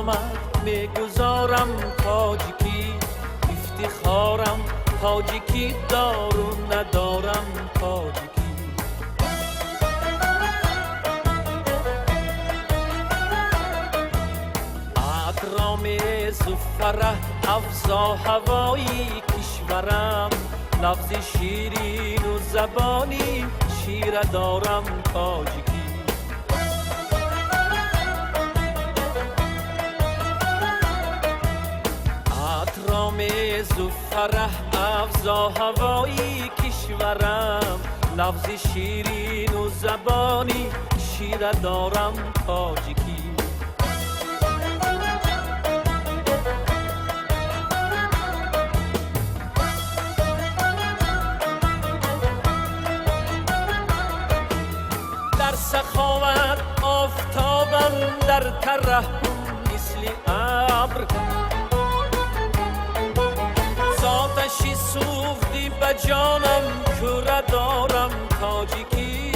آمد میگذارم تاجیکی، افتخارم تاجیکی، دارو ندارم تاجیکی. ادرامز و فرح افزا هوایی کشورم، لفظ شیرین و زبانی شیر دارم تاجیکی. ادرامز و فرح افزا هوایی کشورم، لفظ شیرین و زبانی شیر دارم تاجیکی. در سخاوت آفتابم، در ترحم مثل ابر، ذاتشی سوختی به جانم که دارم تاجیکی.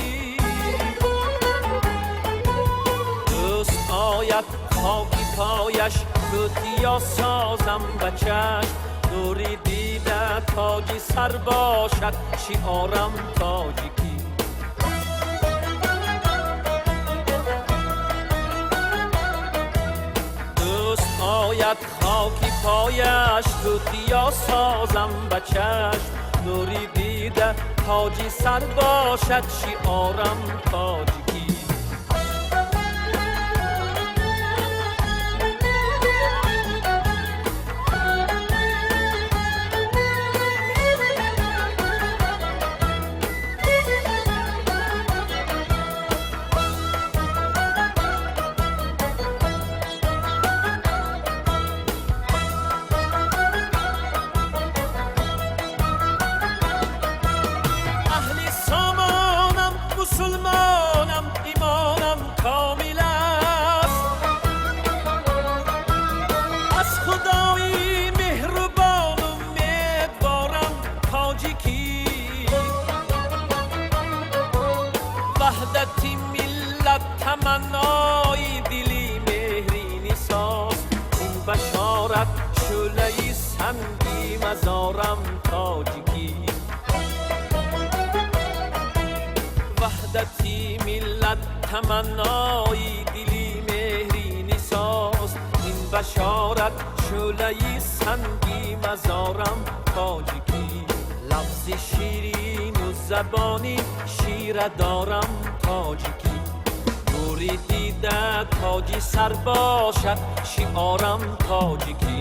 دوست آید خاکی پایش، لوتیا سازم به چشم، نوری دیده تاجی سر باشد شعارم تاجیکی. آید خاکی پایش، لوتیا سازم به چشم، نوری دیده تاجی سر باشد شعارم تاجیکی. مسلمانم ایمانم کامل است، از خدای مهربان امیدوارم تاجیکی. وحدتی ملت تمنای دلی مهرینی ساز، این بشارت شعله‌ای سنگی مزارم تاجیکی. وحدتی ملت تمنای دلی مهرینی ساز، این بشارت شعله‌ای سنگی مزارم تاجیکی. لفظ شیرین و زبانی شیر دارم تاجیکی، نوری دیده تاجی سر باشد شعارم تاجیکی.